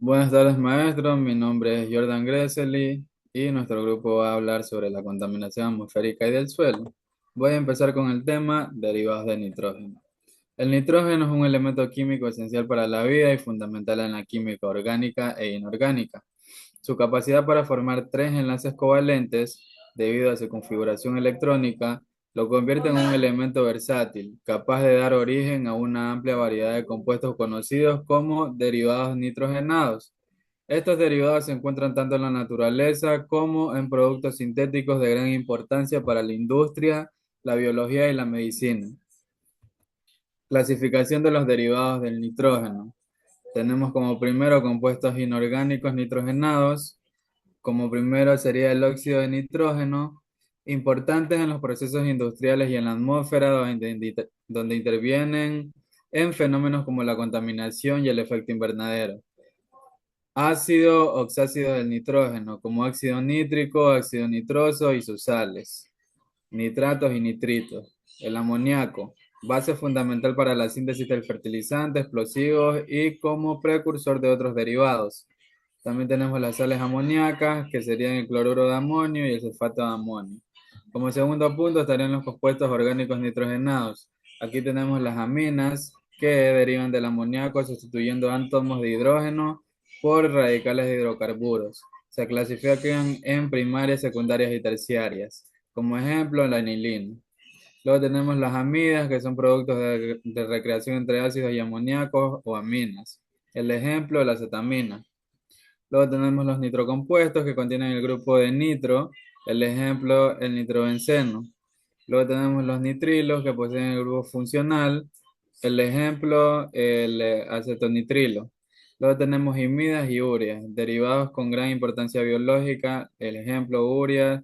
Buenas tardes, maestro. Mi nombre es Jordan Gressely y nuestro grupo va a hablar sobre la contaminación atmosférica y del suelo. Voy a empezar con el tema derivados del nitrógeno. El nitrógeno es un elemento químico esencial para la vida y fundamental en la química orgánica e inorgánica. Su capacidad para formar tres enlaces covalentes, debido a su configuración electrónica, lo convierte en un elemento versátil, capaz de dar origen a una amplia variedad de compuestos conocidos como derivados nitrogenados. Estos derivados se encuentran tanto en la naturaleza como en productos sintéticos de gran importancia para la industria, la biología y la medicina. Clasificación de los derivados del nitrógeno. Tenemos como primero compuestos inorgánicos nitrogenados. Como primero sería el óxido de nitrógeno, importantes en los procesos industriales y en la atmósfera, donde intervienen en fenómenos como la contaminación y el efecto invernadero. Ácido oxácido del nitrógeno, como óxido nítrico, óxido nitroso y sus sales, nitratos y nitritos. El amoníaco, base fundamental para la síntesis del fertilizante, explosivos y como precursor de otros derivados. También tenemos las sales amoníacas, que serían el cloruro de amonio y el sulfato de amonio. Como segundo punto estarían los compuestos orgánicos nitrogenados. Aquí tenemos las aminas, que derivan del amoníaco sustituyendo átomos de hidrógeno por radicales de hidrocarburos. Se clasifican en primarias, secundarias y terciarias. Como ejemplo, la anilina. Luego tenemos las amidas, que son productos de recreación entre ácidos y amoníacos o aminas. El ejemplo, la acetamina. Luego tenemos los nitrocompuestos que contienen el grupo de nitro, el ejemplo, el nitrobenceno. Luego tenemos los nitrilos que poseen el grupo funcional, el ejemplo, el acetonitrilo. Luego tenemos imidas y ureas, derivados con gran importancia biológica, el ejemplo, ureas.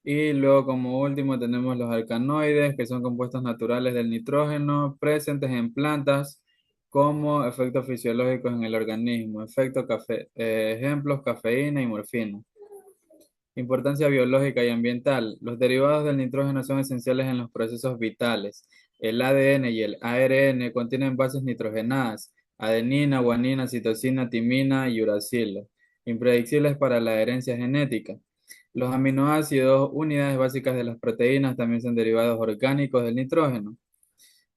Y luego como último tenemos los alcanoides, que son compuestos naturales del nitrógeno presentes en plantas como efectos fisiológicos en el organismo. Ejemplos, cafeína y morfina. Importancia biológica y ambiental. Los derivados del nitrógeno son esenciales en los procesos vitales. El ADN y el ARN contienen bases nitrogenadas, adenina, guanina, citosina, timina y uracilo, impredecibles para la herencia genética. Los aminoácidos, unidades básicas de las proteínas, también son derivados orgánicos del nitrógeno.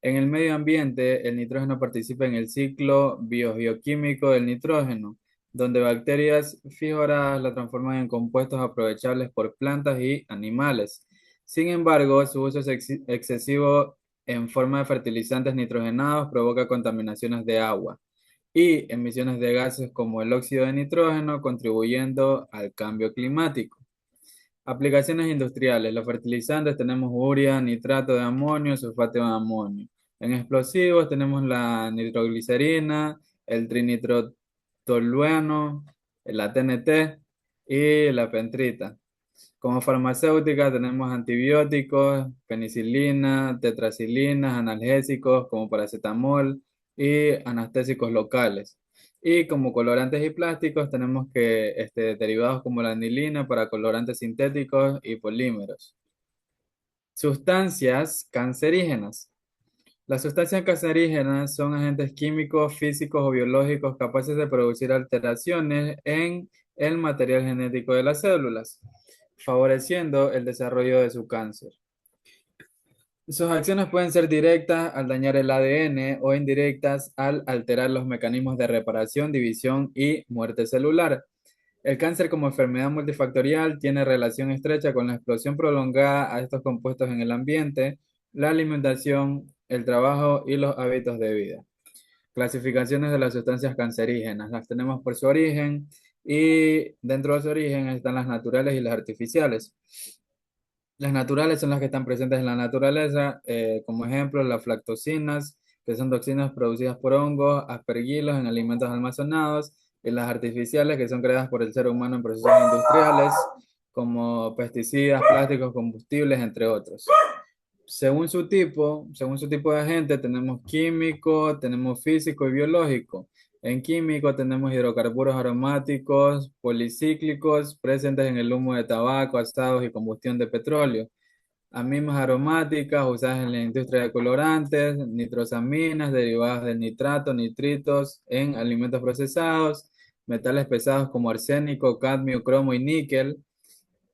En el medio ambiente, el nitrógeno participa en el ciclo biogeoquímico del nitrógeno, donde bacterias fibras la transforman en compuestos aprovechables por plantas y animales. Sin embargo, su uso excesivo en forma de fertilizantes nitrogenados provoca contaminaciones de agua y emisiones de gases como el óxido de nitrógeno, contribuyendo al cambio climático. Aplicaciones industriales. Los fertilizantes tenemos urea, nitrato de amonio, sulfato de amonio. En explosivos tenemos la nitroglicerina, el trinitrotolueno, la TNT y la pentrita. Como farmacéutica tenemos antibióticos, penicilina, tetraciclinas, analgésicos como paracetamol y anestésicos locales. Y como colorantes y plásticos tenemos que derivados como la anilina para colorantes sintéticos y polímeros. Sustancias cancerígenas. Las sustancias cancerígenas son agentes químicos, físicos o biológicos capaces de producir alteraciones en el material genético de las células, favoreciendo el desarrollo de su cáncer. Sus acciones pueden ser directas al dañar el ADN o indirectas al alterar los mecanismos de reparación, división y muerte celular. El cáncer como enfermedad multifactorial tiene relación estrecha con la exposición prolongada a estos compuestos en el ambiente, la alimentación, el trabajo y los hábitos de vida. Clasificaciones de las sustancias cancerígenas. Las tenemos por su origen y dentro de su origen están las naturales y las artificiales. Las naturales son las que están presentes en la naturaleza, como ejemplo las flactocinas, que son toxinas producidas por hongos, aspergilos en alimentos almacenados, y las artificiales, que son creadas por el ser humano en procesos industriales, como pesticidas, plásticos, combustibles, entre otros. Según su tipo de agente, tenemos químico, tenemos físico y biológico. En químico tenemos hidrocarburos aromáticos policíclicos presentes en el humo de tabaco, asados y combustión de petróleo. Aminas aromáticas usadas en la industria de colorantes, nitrosaminas derivadas del nitrato, nitritos en alimentos procesados, metales pesados como arsénico, cadmio, cromo y níquel.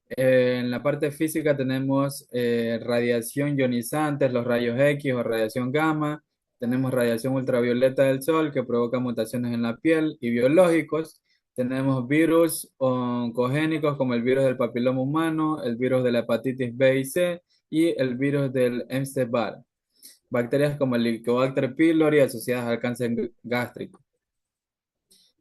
En la parte física tenemos radiación ionizante, los rayos X o radiación gamma. Tenemos radiación ultravioleta del sol que provoca mutaciones en la piel y biológicos. Tenemos virus oncogénicos como el virus del papiloma humano, el virus de la hepatitis B y C y el virus del Epstein-Barr. Bacterias como el Helicobacter pylori asociadas al cáncer gástrico.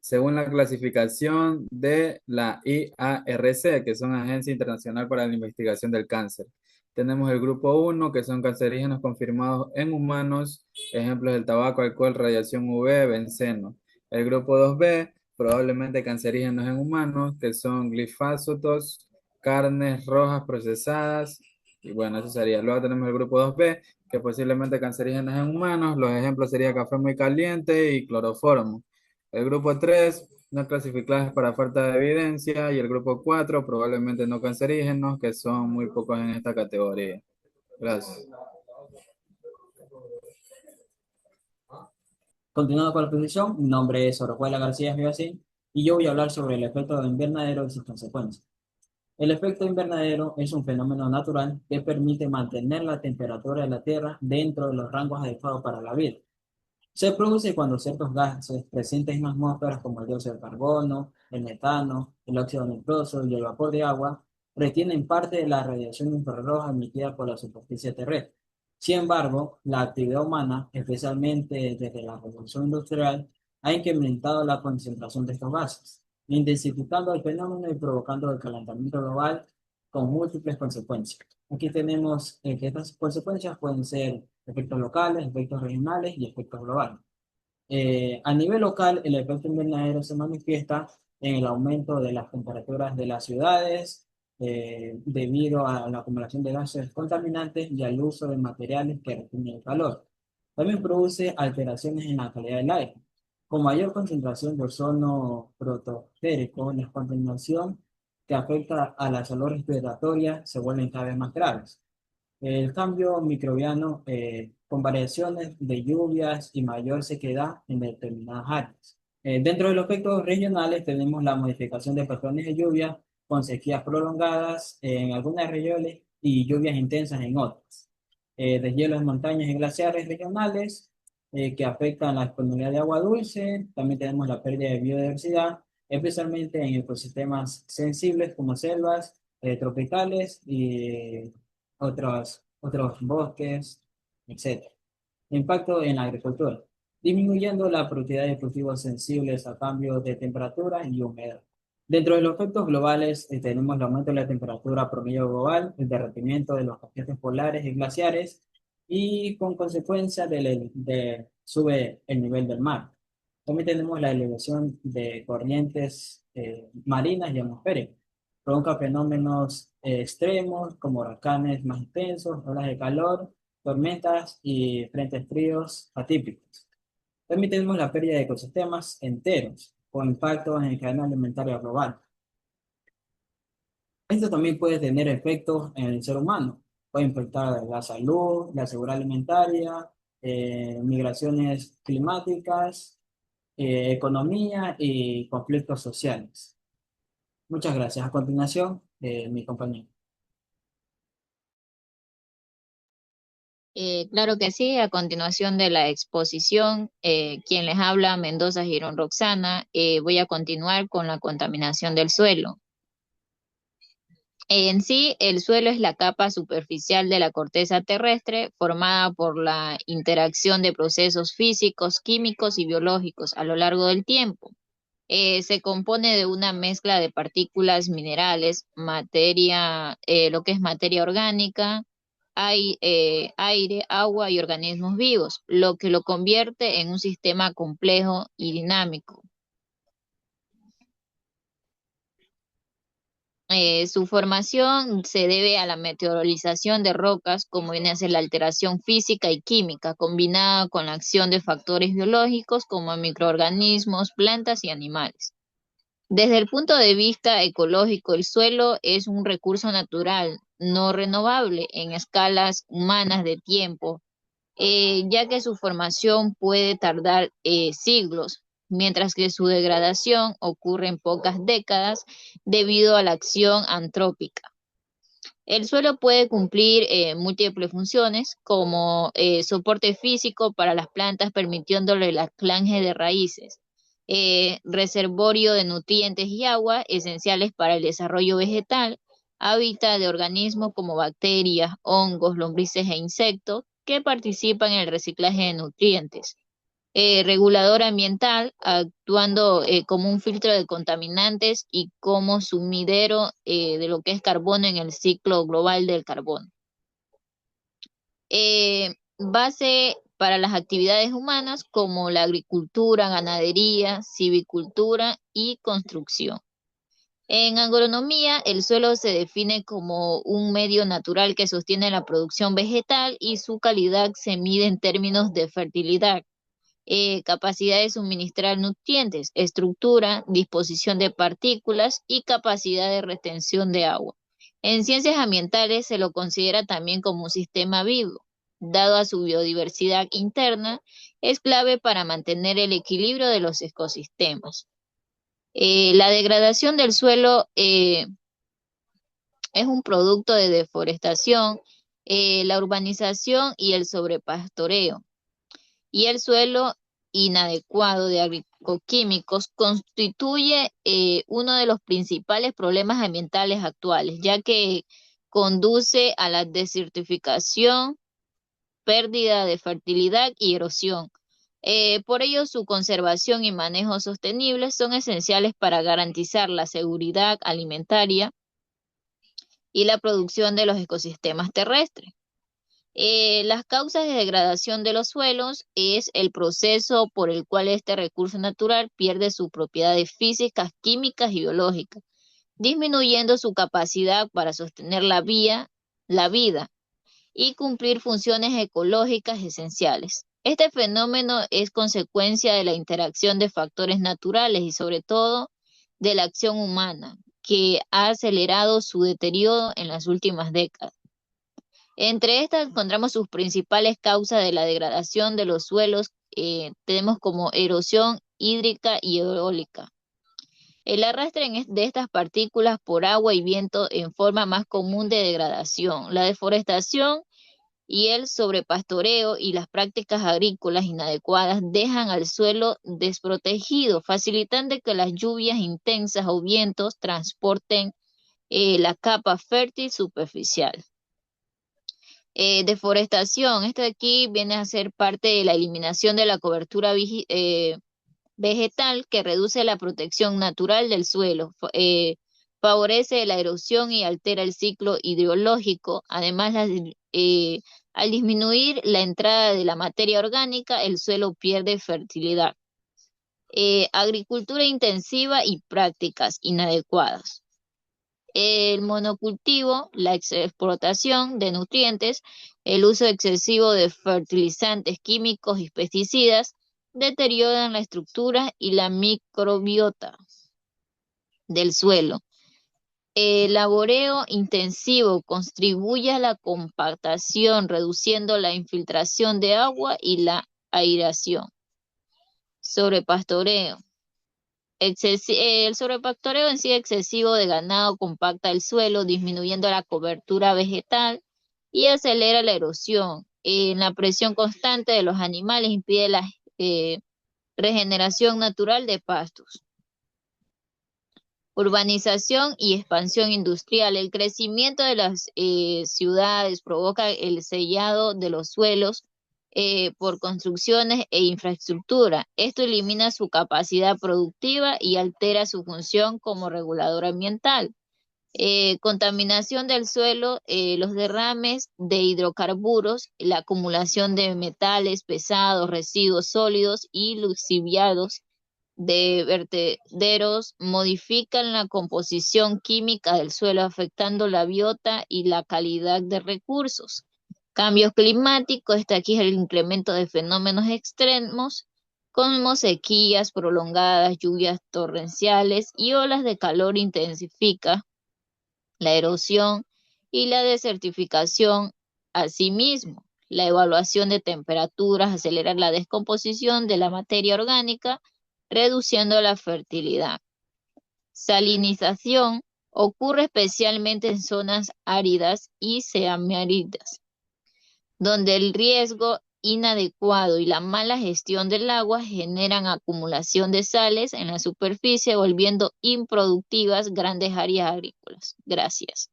Según la clasificación de la IARC, que son Agencia Internacional para la Investigación del Cáncer. Tenemos el grupo 1, que son cancerígenos confirmados en humanos, ejemplos del tabaco, alcohol, radiación UV, benceno. El grupo 2B, probablemente cancerígenos en humanos, que son glifosatos, carnes rojas procesadas, y bueno, eso sería. Luego tenemos el grupo 2B, que posiblemente cancerígenos en humanos, los ejemplos serían café muy caliente y cloroformo. El grupo 3 no clasificadas para falta de evidencia y el grupo 4 probablemente no cancerígenos, que son muy pocos en esta categoría. Gracias. Continuando con la exposición, mi nombre es Orojuela García Vivacín y yo voy a hablar sobre el efecto invernadero y sus consecuencias. El efecto invernadero es un fenómeno natural que permite mantener la temperatura de la Tierra dentro de los rangos adecuados para la vida. Se produce cuando ciertos gases presentes en la atmósfera, como el dióxido de carbono, el metano, el óxido nitroso y el vapor de agua, retienen parte de la radiación infrarroja emitida por la superficie terrestre. Sin embargo, la actividad humana, especialmente desde la revolución industrial, ha incrementado la concentración de estos gases, intensificando el fenómeno y provocando el calentamiento global con múltiples consecuencias. Aquí tenemos que estas consecuencias pueden ser efectos locales, efectos regionales y efectos globales. A nivel local, el efecto invernadero se manifiesta en el aumento de las temperaturas de las ciudades debido a la acumulación de gases contaminantes y al uso de materiales que retienen el calor. También produce alteraciones en la calidad del aire. Con mayor concentración de ozono protosférico, la contaminación que afecta a la salud respiratoria se vuelven cada vez más graves. El cambio microbiano con variaciones de lluvias y mayor sequedad en determinadas áreas. Dentro de los efectos regionales tenemos la modificación de patrones de lluvia con sequías prolongadas en algunas regiones y lluvias intensas en otras. Deshielos en montañas y glaciares regionales que afectan la disponibilidad de agua dulce. También tenemos la pérdida de biodiversidad, especialmente en ecosistemas sensibles como selvas tropicales y otros bosques, etcétera. Impacto en la agricultura, disminuyendo la productividad de cultivos sensibles a cambios de temperatura y humedad. Dentro de los efectos globales tenemos el aumento de la temperatura promedio global, el derretimiento de los casquetes polares y glaciares y con consecuencia sube el nivel del mar. También tenemos la elevación de corrientes marinas y atmosféricas. Provoca fenómenos extremos como huracanes más intensos, olas de calor, tormentas y frentes fríos atípicos. También tenemos la pérdida de ecosistemas enteros con impactos en la cadena alimentaria global. Esto también puede tener efectos en el ser humano. Puede impactar la salud, la seguridad alimentaria, migraciones climáticas, economía y conflictos sociales. Muchas gracias. A continuación, mi compañero. Claro que sí, a continuación de la exposición, quien les habla, Mendoza Girón Roxana, voy a continuar con la contaminación del suelo. En sí, el suelo es la capa superficial de la corteza terrestre formada por la interacción de procesos físicos, químicos y biológicos a lo largo del tiempo. Se compone de una mezcla de partículas minerales, materia, lo que es materia orgánica, aire, agua y organismos vivos, lo que lo convierte en un sistema complejo y dinámico. Su formación se debe a la meteorolización de rocas, como viene a ser la alteración física y química, combinada con la acción de factores biológicos como microorganismos, plantas y animales. Desde el punto de vista ecológico, el suelo es un recurso natural, no renovable en escalas humanas de tiempo, ya que su formación puede tardar siglos. mientras que su degradación ocurre en pocas décadas debido a la acción antrópica. El suelo puede cumplir múltiples funciones como soporte físico para las plantas, permitiéndole el anclaje de raíces, reservorio de nutrientes y agua esenciales para el desarrollo vegetal, hábitat de organismos como bacterias, hongos, lombrices e insectos que participan en el reciclaje de nutrientes, regulador ambiental, actuando como un filtro de contaminantes y como sumidero de lo que es carbono en el ciclo global del carbono. Base para las actividades humanas como la agricultura, ganadería, silvicultura y construcción. En agronomía, el suelo se define como un medio natural que sostiene la producción vegetal y su calidad se mide en términos de fertilidad, capacidad de suministrar nutrientes, estructura, disposición de partículas y capacidad de retención de agua. En ciencias ambientales se lo considera también como un sistema vivo. Dado a su biodiversidad interna, es clave para mantener el equilibrio de los ecosistemas. La degradación del suelo es un producto de deforestación, la urbanización y el sobrepastoreo, y el suelo inadecuado de agroquímicos constituye uno de los principales problemas ambientales actuales, ya que conduce a la desertificación, pérdida de fertilidad y erosión. Por ello, su conservación y manejo sostenibles son esenciales para garantizar la seguridad alimentaria y la producción de los ecosistemas terrestres. Las causas de degradación de los suelos es el proceso por el cual este recurso natural pierde sus propiedades físicas, químicas y biológicas, disminuyendo su capacidad para sostener la vida y cumplir funciones ecológicas esenciales. Este fenómeno es consecuencia de la interacción de factores naturales y sobre todo de la acción humana, que ha acelerado su deterioro en las últimas décadas. Entre estas encontramos sus principales causas de la degradación de los suelos. Tenemos como erosión hídrica y eólica. El arrastre de estas partículas por agua y viento en forma más común de degradación. La deforestación y el sobrepastoreo y las prácticas agrícolas inadecuadas dejan al suelo desprotegido, facilitando que las lluvias intensas o vientos transporten la capa fértil superficial. Deforestación, esto de aquí viene a ser parte de la eliminación de la cobertura vegetal que reduce la protección natural del suelo, favorece la erosión y altera el ciclo hidrológico. Además, al disminuir la entrada de la materia orgánica, el suelo pierde fertilidad. Agricultura intensiva y prácticas inadecuadas. El monocultivo, la explotación de nutrientes, el uso excesivo de fertilizantes químicos y pesticidas deterioran la estructura y la microbiota del suelo. El laboreo intensivo contribuye a la compactación, reduciendo la infiltración de agua y la aireación. Sobrepastoreo. El sobrepastoreo en sí excesivo de ganado compacta el suelo, disminuyendo la cobertura vegetal y acelera la erosión. La presión constante de los animales impide la regeneración natural de pastos. Urbanización y expansión industrial. El crecimiento de las ciudades provoca el sellado de los suelos por construcciones e infraestructura. Esto elimina su capacidad productiva y altera su función como regulador ambiental. Contaminación del suelo, los derrames de hidrocarburos, la acumulación de metales pesados, residuos sólidos y lixiviados de vertederos modifican la composición química del suelo, afectando la biota y la calidad de recursos. Cambios climáticos, este aquí es el incremento de fenómenos extremos como sequías prolongadas, lluvias torrenciales y olas de calor intensifica la erosión y la desertificación. Asimismo, la evaluación de temperaturas acelera la descomposición de la materia orgánica, reduciendo la fertilidad. Salinización ocurre especialmente en zonas áridas y semiáridas, donde el riesgo inadecuado y la mala gestión del agua generan acumulación de sales en la superficie, volviendo improductivas grandes áreas agrícolas. Gracias.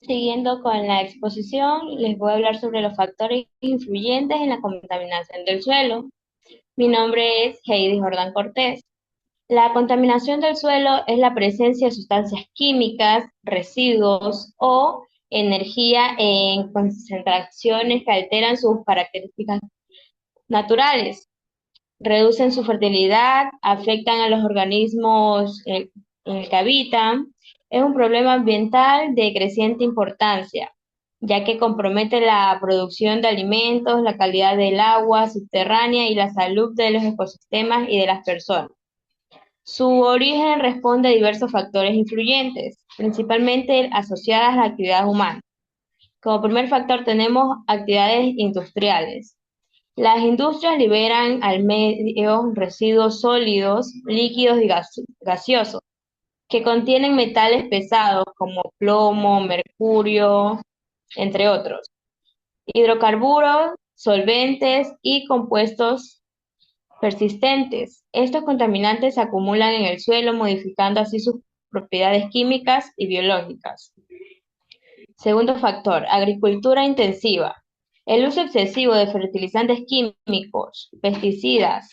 Siguiendo con la exposición, les voy a hablar sobre los factores influyentes en la contaminación del suelo. Mi nombre es Heidi Jordán Cortés. La contaminación del suelo es la presencia de sustancias químicas, residuos o energía en concentraciones que alteran sus características naturales, reducen su fertilidad, afectan a los organismos en el que habitan. Es un problema ambiental de creciente importancia, ya que compromete la producción de alimentos, la calidad del agua subterránea y la salud de los ecosistemas y de las personas. Su origen responde a diversos factores influyentes, principalmente asociadas a la actividad humana. Como primer factor tenemos actividades industriales. Las industrias liberan al medio residuos sólidos, líquidos y gaseosos, que contienen metales pesados como plomo, mercurio, entre otros, hidrocarburos, solventes y compuestos persistentes. Estos contaminantes se acumulan en el suelo, modificando así sus propiedades químicas y biológicas. Segundo factor, agricultura intensiva. El uso excesivo de fertilizantes químicos, pesticidas,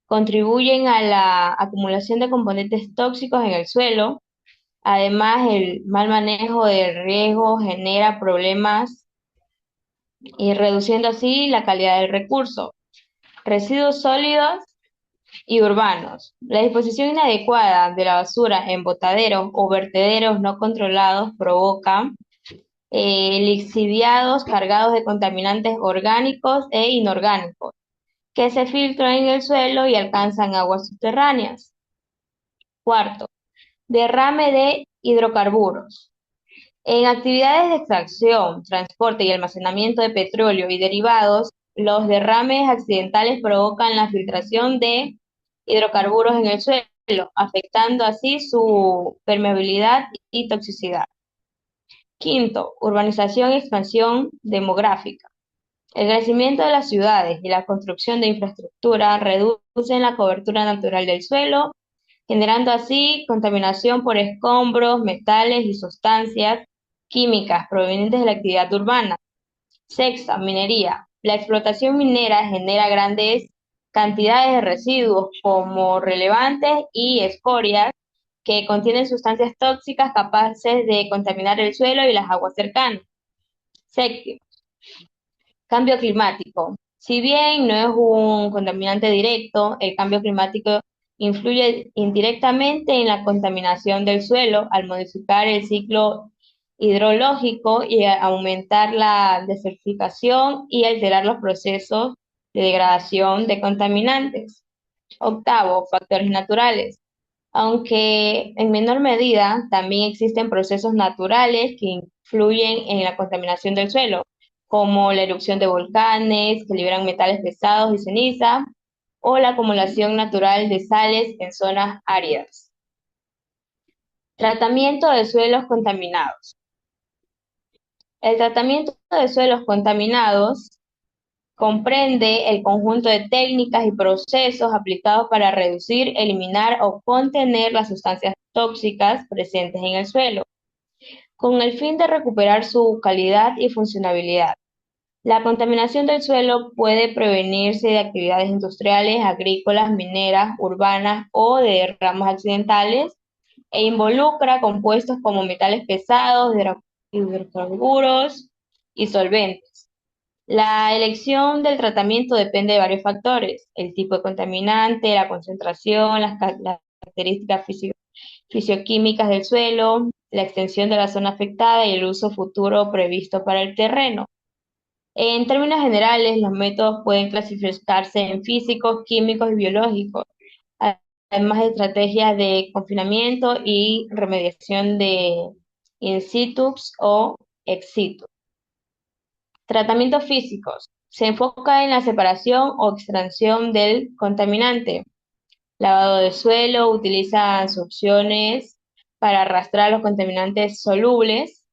contribuyen a la acumulación de componentes tóxicos en el suelo. Además, el mal manejo del riego genera problemas y reduciendo así la calidad del recurso. Residuos sólidos y urbanos. La disposición inadecuada de la basura en botaderos o vertederos no controlados provoca lixiviados cargados de contaminantes orgánicos e inorgánicos, que se filtran en el suelo y alcanzan aguas subterráneas. Cuarto, derrame de hidrocarburos. En actividades de extracción, transporte y almacenamiento de petróleo y derivados, los derrames accidentales provocan la filtración de hidrocarburos en el suelo, afectando así su permeabilidad y toxicidad. Quinto, urbanización y expansión demográfica. El crecimiento de las ciudades y la construcción de infraestructura reducen la cobertura natural del suelo, generando así contaminación por escombros, metales y sustancias químicas provenientes de la actividad urbana. Sexta, minería. La explotación minera genera grandes cantidades de residuos como relevantes y escorias que contienen sustancias tóxicas capaces de contaminar el suelo y las aguas cercanas. Séptimo, cambio climático. Si bien no es un contaminante directo, el cambio climático influye indirectamente en la contaminación del suelo al modificar el ciclo hidrológico y aumentar la desertificación y alterar los procesos de degradación de contaminantes. Octavo, factores naturales. Aunque en menor medida, también existen procesos naturales que influyen en la contaminación del suelo, como la erupción de volcanes que liberan metales pesados y ceniza, o la acumulación natural de sales en zonas áridas. Tratamiento de suelos contaminados. El tratamiento de suelos contaminados comprende el conjunto de técnicas y procesos aplicados para reducir, eliminar o contener las sustancias tóxicas presentes en el suelo, con el fin de recuperar su calidad y funcionabilidad. La contaminación del suelo puede prevenirse de actividades industriales, agrícolas, mineras, urbanas o de derrames accidentales e involucra compuestos como metales pesados, hidrocarburos y solventes. La elección del tratamiento depende de varios factores: el tipo de contaminante, la concentración, las características fisioquímicas del suelo, la extensión de la zona afectada y el uso futuro previsto para el terreno. En términos generales, los métodos pueden clasificarse en físicos, químicos y biológicos, además de estrategias de confinamiento y remediación de in situ o ex situ. Tratamientos físicos. Se enfoca en la separación o extracción del contaminante. Lavado de suelo, utiliza soluciones para arrastrar los contaminantes solubles.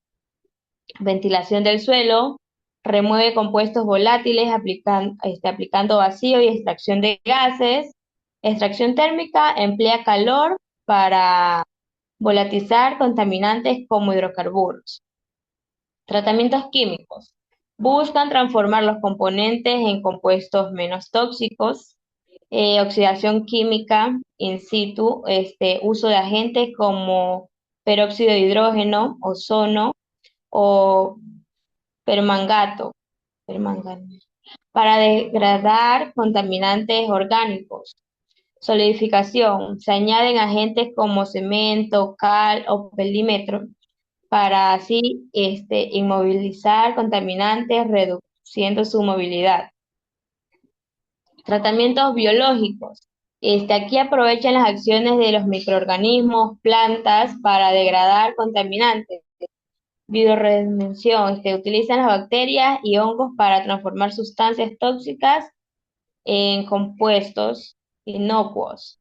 Ventilación del suelo, remueve compuestos volátiles aplicando vacío y extracción de gases. Extracción térmica, emplea calor para volatilizar contaminantes como hidrocarburos. Tratamientos químicos. Buscan transformar los componentes en compuestos menos tóxicos. Oxidación química in situ, uso de agentes como peróxido de hidrógeno, ozono o permangato, para degradar contaminantes orgánicos. Solidificación. Se añaden agentes como cemento, cal o pelímetro para así inmovilizar contaminantes, reduciendo su movilidad. Tratamientos biológicos. Aquí aprovechan las acciones de los microorganismos, plantas, para degradar contaminantes. Biorredención. Utilizan las bacterias y hongos para transformar sustancias tóxicas en compuestos inocuos.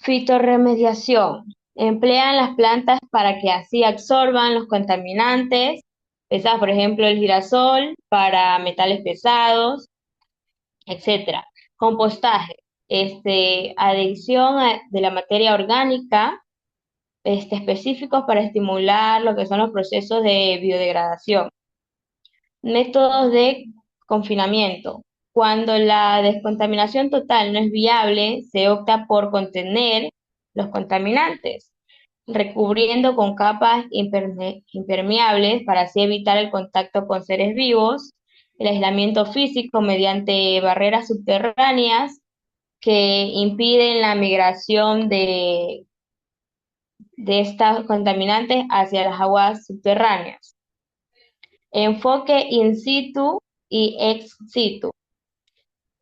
Fitorremediación. Emplean las plantas para que así absorban los contaminantes pesados, por ejemplo, el girasol para metales pesados, etcétera. Compostaje. Adicción de la materia orgánica específicos para estimular lo que son los procesos de biodegradación. Métodos de confinamiento. Cuando la descontaminación total no es viable, se opta por contener los contaminantes, recubriendo con capas impermeables para así evitar el contacto con seres vivos, el aislamiento físico mediante barreras subterráneas que impiden la migración de estos contaminantes hacia las aguas subterráneas. Enfoque in situ y ex situ.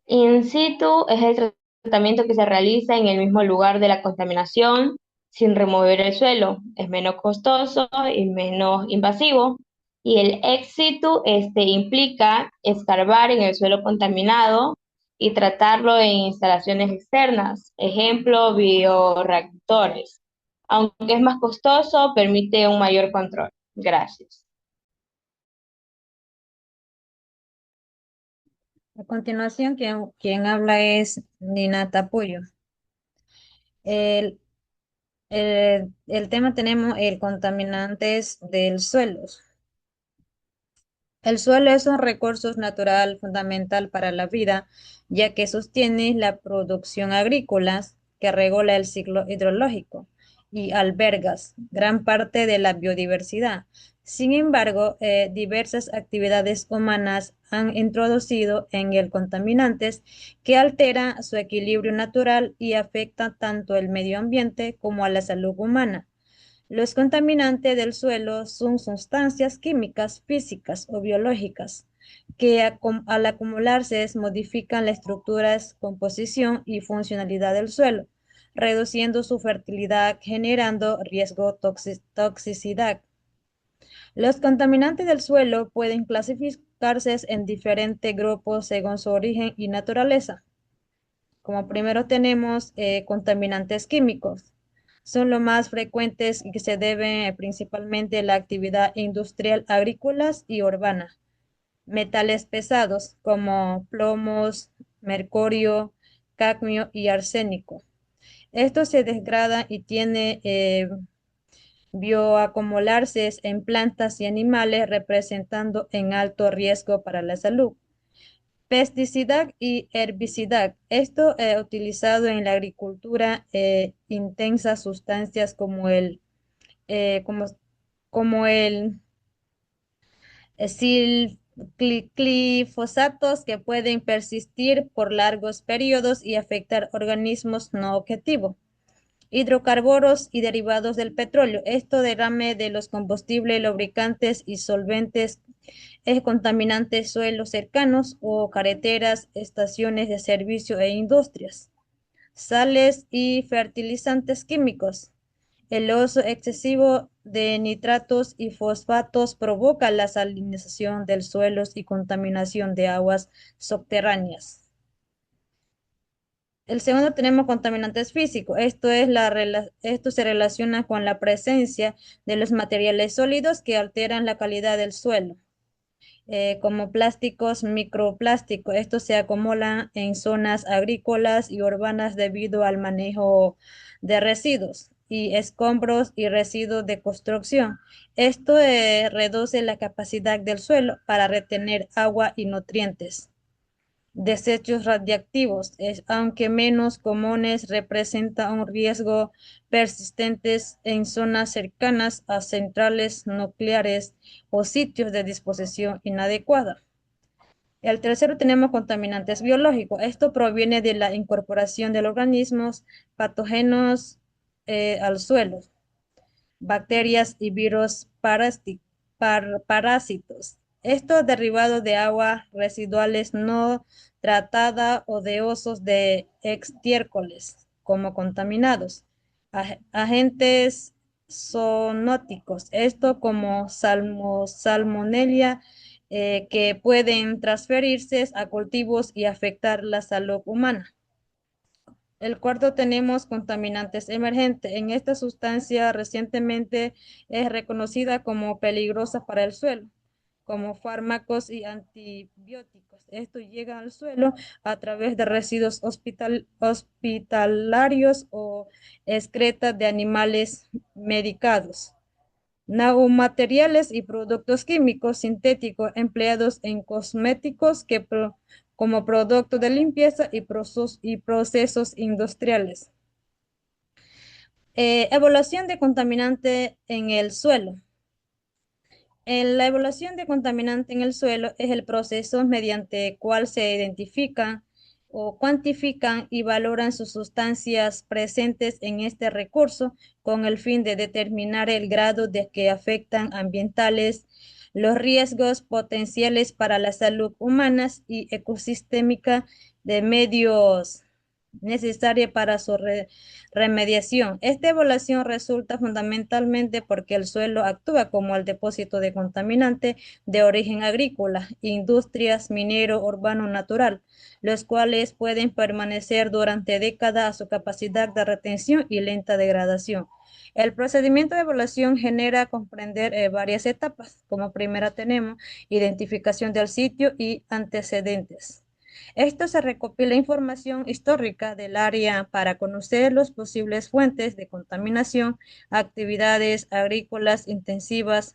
In situ es el tratamiento que se realiza en el mismo lugar de la contaminación sin remover el suelo. Es menos costoso y menos invasivo. Y el ex situ implica escarbar en el suelo contaminado y tratarlo en instalaciones externas. Ejemplo, bioreactores. Aunque es más costoso, permite un mayor control. Gracias. A continuación, quien habla es Nina Tapuyo. El, el tema tenemos el contaminantes del suelo. El suelo es un recurso natural fundamental para la vida, ya que sostiene la producción agrícola, que regula el ciclo hidrológico y albergas gran parte de la biodiversidad. Sin embargo, diversas actividades humanas han introducido en él contaminantes que alteran su equilibrio natural y afectan tanto el medio ambiente como a la salud humana. Los contaminantes del suelo son sustancias químicas, físicas o biológicas que al acumularse modifican la estructura, composición y funcionalidad del suelo, reduciendo su fertilidad, generando riesgo toxicidad. Los contaminantes del suelo pueden clasificarse en diferentes grupos según su origen y naturaleza. Como primero tenemos contaminantes químicos. Son los más frecuentes y que se deben principalmente a la actividad industrial, agrícolas y urbana. Metales pesados como plomos, mercurio, cadmio y arsénico. Esto se degrada y tiene bioacumularse en plantas y animales, representando en alto riesgo para la salud. Pesticida y herbicida. Esto utilizado en la agricultura, intensas sustancias eh, como, como el glifosatos que pueden persistir por largos periodos y afectar organismos no objetivos. Hidrocarburos y derivados del petróleo. Esto derrame de los combustibles, lubricantes y solventes contaminantes suelos cercanos o carreteras, estaciones de servicio e industrias. Sales y fertilizantes químicos. El uso excesivo de nitratos y fosfatos provoca la salinización del suelo y contaminación de aguas subterráneas. El segundo tenemos contaminantes físicos. Esto se relaciona con la presencia de los materiales sólidos que alteran la calidad del suelo, como plásticos, microplásticos. Estos se acumulan en zonas agrícolas y urbanas debido al manejo de residuos y escombros y residuos de construcción. Esto reduce la capacidad del suelo para retener agua y nutrientes. Desechos radiactivos, aunque menos comunes, representan un riesgo persistente en zonas cercanas a centrales nucleares o sitios de disposición inadecuada. El tercero tenemos contaminantes biológicos. Esto proviene de la incorporación de organismos patógenos al suelo, bacterias y virus parásitos. Estos derivados de aguas residuales no tratada o de usos de estiércoles como contaminados. Agentes zoonóticos, esto como salmonella, que pueden transferirse a cultivos y afectar la salud humana. El cuarto tenemos contaminantes emergentes. En esta sustancia recientemente es reconocida como peligrosa para el suelo, como fármacos y antibióticos. Esto llega al suelo a través de residuos hospitalarios o excretas de animales medicados. Nanomateriales y productos químicos sintéticos empleados en cosméticos como producto de limpieza y procesos industriales. Evaluación de contaminante en el suelo. La evaluación de contaminante en el suelo es el proceso mediante el cual se identifican o cuantifican y valoran sus sustancias presentes en este recurso con el fin de determinar el grado de que afectan ambientales, los riesgos potenciales para la salud humana y ecosistémica de medios necesaria para su remediación. Esta evaluación resulta fundamentalmente porque el suelo actúa como el depósito de contaminante de origen agrícola, industrias, minero, urbano, natural, los cuales pueden permanecer durante décadas a su capacidad de retención y lenta degradación. El procedimiento de evaluación genera comprender varias etapas. Como primera tenemos identificación del sitio y antecedentes. Esto se recopila información histórica del área para conocer las posibles fuentes de contaminación, actividades agrícolas intensivas,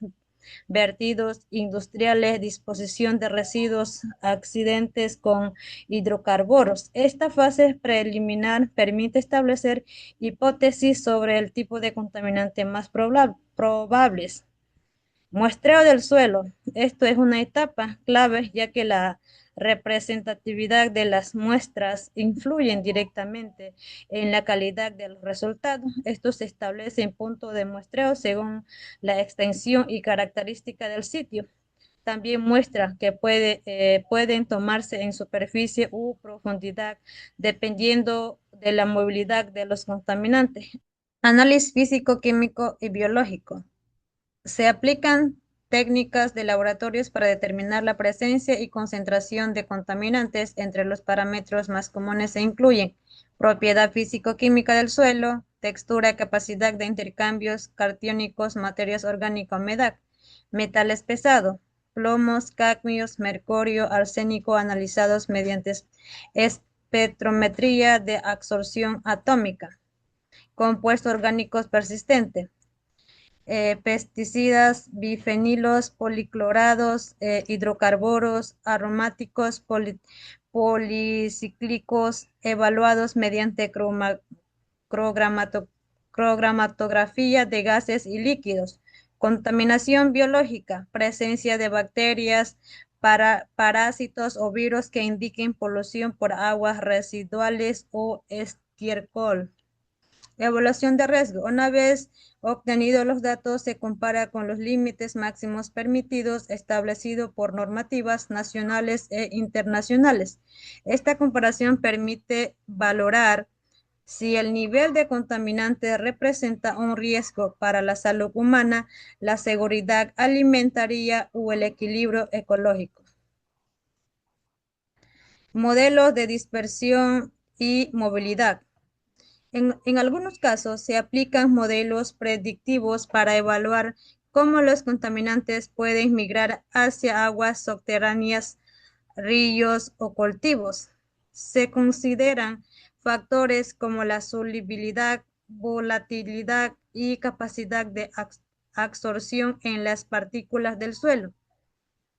vertidos industriales, disposición de residuos, accidentes con hidrocarburos. Esta fase preliminar permite establecer hipótesis sobre el tipo de contaminante más probables. Muestreo del suelo. Esto es una etapa clave ya que la representatividad de las muestras influyen directamente en la calidad del resultado. Esto se establece en punto de muestreo según la extensión y característica del sitio. También muestra que pueden tomarse en superficie u profundidad dependiendo de la movilidad de los contaminantes. Análisis físico, químico y biológico. Se aplican técnicas de laboratorios para determinar la presencia y concentración de contaminantes. Entre los parámetros más comunes se incluyen propiedad físico-química del suelo, textura, capacidad de intercambios catiónicos, materias orgánicas, humedad, metales pesados, plomos, cadmios, mercurio, arsénico, analizados mediante espectrometría de absorción atómica, compuestos orgánicos persistentes, pesticidas, bifenilos, policlorados, hidrocarburos, aromáticos, policíclicos, evaluados mediante cromatografía de gases y líquidos. Contaminación biológica, presencia de bacterias, parásitos o virus que indiquen polución por aguas residuales o estiércol. Evaluación de riesgo. Una vez obtenidos los datos, se compara con los límites máximos permitidos establecidos por normativas nacionales e internacionales. Esta comparación permite valorar Si el nivel de contaminante representa un riesgo para la salud humana, la seguridad alimentaria o el equilibrio ecológico. Modelos de dispersión y movilidad. En algunos casos se aplican modelos predictivos para evaluar cómo los contaminantes pueden migrar hacia aguas subterráneas, ríos o cultivos. Se consideran factores como la solubilidad, volatilidad y capacidad de absorción en las partículas del suelo.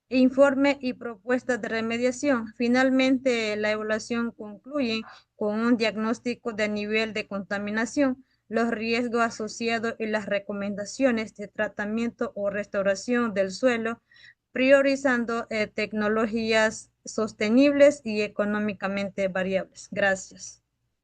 Informe y propuestas de remediación. Finalmente, la evaluación concluye con un diagnóstico de nivel de contaminación, los riesgos asociados y las recomendaciones de tratamiento o restauración del suelo, priorizando tecnologías sostenibles y económicamente variables. Gracias.